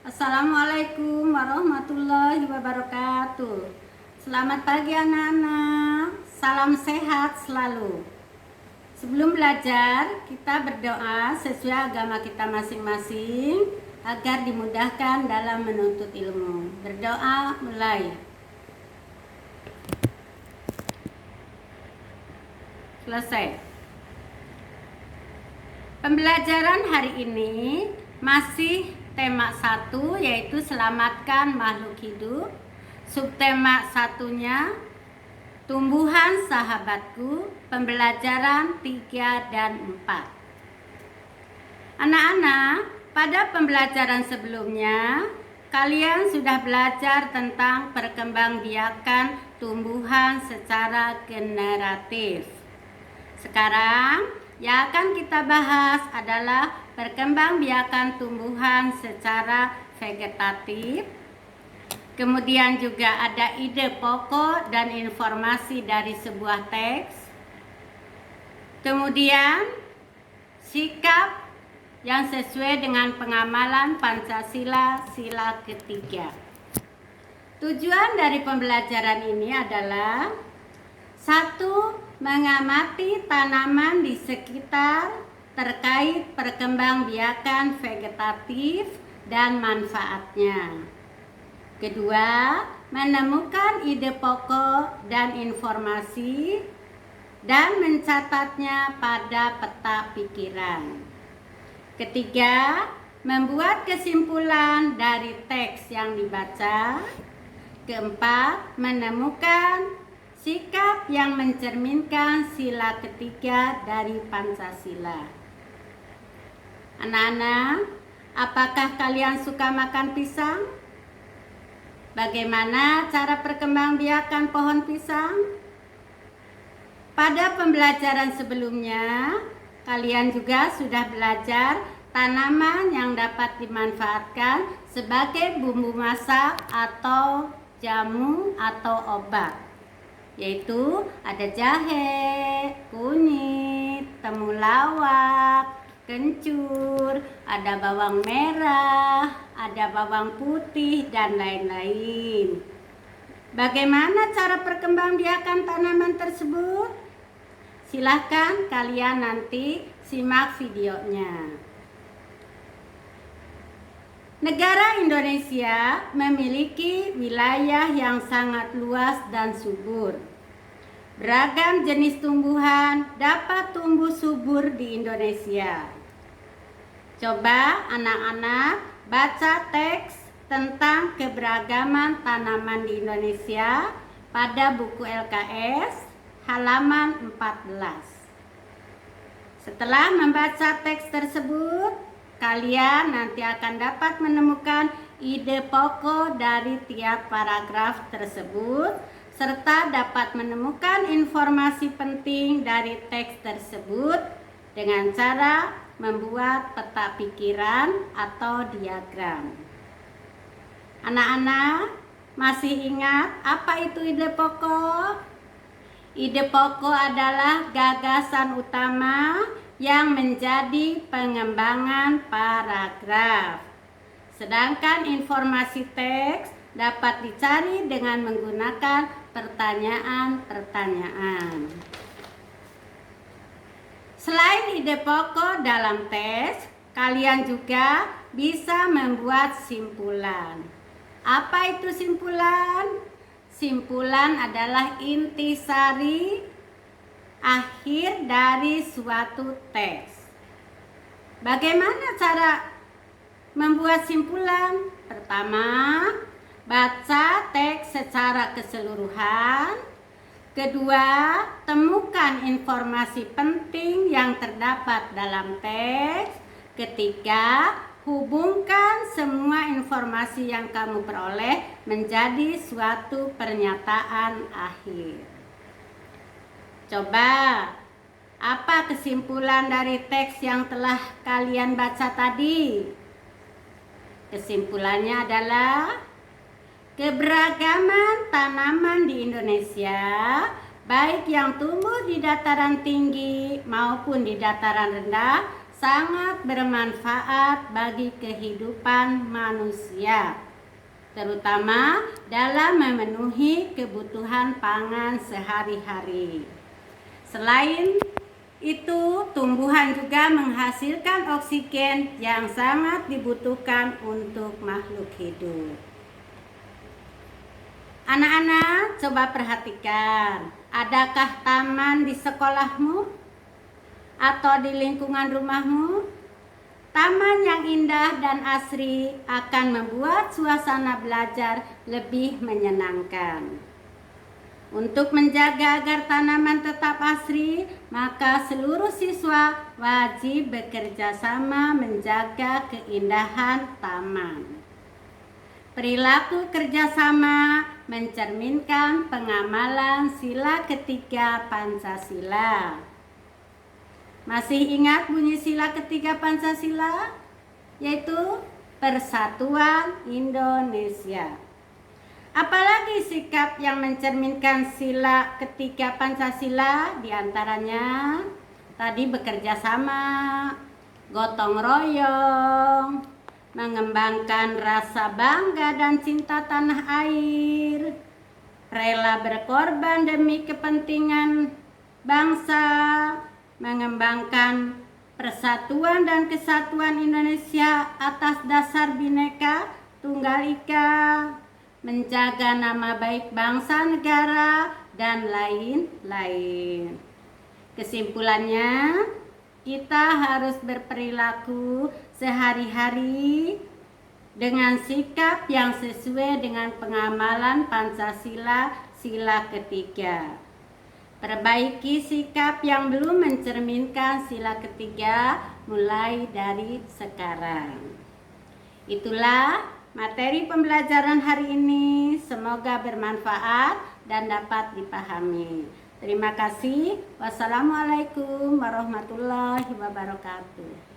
Assalamualaikum warahmatullahi wabarakatuh. Selamat pagi anak-anak. Salam sehat selalu. Sebelum belajar, kita berdoa sesuai agama kita masing-masing agar dimudahkan dalam menuntut ilmu. Berdoa mulai. Selesai. Pembelajaran hari ini masih tema 1, yaitu selamatkan makhluk hidup. Subtema 1-nya tumbuhan sahabatku, pembelajaran 3 dan 4. Anak-anak, pada pembelajaran sebelumnya kalian sudah belajar tentang perkembangbiakan tumbuhan secara generatif. Sekarang yang akan kita bahas adalah perkembangbiakan tumbuhan secara vegetatif. Kemudian juga ada ide pokok dan informasi dari sebuah teks. Kemudian sikap yang sesuai dengan pengamalan Pancasila sila ketiga. Tujuan dari pembelajaran ini adalah 1. Mengamati tanaman di sekitar terkait perkembangbiakan vegetatif dan manfaatnya. Kedua, menemukan ide pokok dan informasi dan mencatatnya pada peta pikiran. Ketiga, membuat kesimpulan dari teks yang dibaca. Keempat, menemukan sikap yang mencerminkan sila ketiga dari Pancasila. Anak-anak, apakah kalian suka makan pisang? Bagaimana cara perkembangbiakan pohon pisang? Pada pembelajaran sebelumnya, kalian juga sudah belajar tanaman yang dapat dimanfaatkan sebagai bumbu masak atau jamu atau obat. Yaitu ada jahe, kunyit, temulawak, kencur, ada bawang merah, ada bawang putih, dan lain-lain. Bagaimana cara perkembangbiakan tanaman tersebut? Silahkan kalian nanti simak videonya. Negara Indonesia memiliki wilayah yang sangat luas dan subur. Beragam jenis tumbuhan dapat tumbuh subur di Indonesia. Coba anak-anak baca teks tentang keberagaman tanaman di Indonesia pada buku LKS halaman 14. Setelah membaca teks tersebut, kalian nanti akan dapat menemukan ide pokok dari tiap paragraf tersebut, serta dapat menemukan informasi penting dari teks tersebut dengan cara membuat peta pikiran atau diagram. Anak-anak, masih ingat apa itu ide pokok? Ide pokok adalah gagasan utama yang menjadi pengembangan paragraf. Sedangkan informasi teks dapat dicari dengan menggunakan pertanyaan-pertanyaan. Selain ide pokok dalam teks, kalian juga bisa membuat simpulan. Apa itu simpulan? Simpulan adalah intisari akhir dari suatu teks. Bagaimana cara membuat simpulan? Pertama, baca teks secara keseluruhan. Kedua, temukan informasi penting yang terdapat dalam teks. Ketiga, hubungkan semua informasi yang kamu peroleh menjadi suatu pernyataan akhir. Coba, apa kesimpulan dari teks yang telah kalian baca tadi? Kesimpulannya adalah keberagaman tanaman di Indonesia, baik yang tumbuh di dataran tinggi maupun di dataran rendah, sangat bermanfaat bagi kehidupan manusia, terutama dalam memenuhi kebutuhan pangan sehari-hari. Selain itu, tumbuhan juga menghasilkan oksigen yang sangat dibutuhkan untuk makhluk hidup. Anak-anak, coba perhatikan, adakah taman di sekolahmu atau di lingkungan rumahmu? Taman yang indah dan asri akan membuat suasana belajar lebih menyenangkan. Untuk menjaga agar tanaman tetap asri, maka seluruh siswa wajib bekerja sama menjaga keindahan taman. Perilaku kerjasama mencerminkan pengamalan sila ketiga Pancasila. Masih ingat bunyi sila ketiga Pancasila? Yaitu Persatuan Indonesia. Apalagi sikap yang mencerminkan sila ketiga Pancasila? Di antaranya tadi bekerja sama, gotong royong, mengembangkan rasa bangga dan cinta tanah air, rela berkorban demi kepentingan bangsa, mengembangkan persatuan dan kesatuan Indonesia atas dasar Bhinneka Tunggal Ika, menjaga nama baik bangsa negara, dan lain-lain. Kesimpulannya, kita harus berperilaku sehari-hari dengan sikap yang sesuai dengan pengamalan Pancasila sila ketiga. Perbaiki sikap yang belum mencerminkan sila ketiga mulai dari sekarang. Itulah materi pembelajaran hari ini. Semoga bermanfaat dan dapat dipahami. Terima kasih. Wassalamualaikum warahmatullahi wabarakatuh.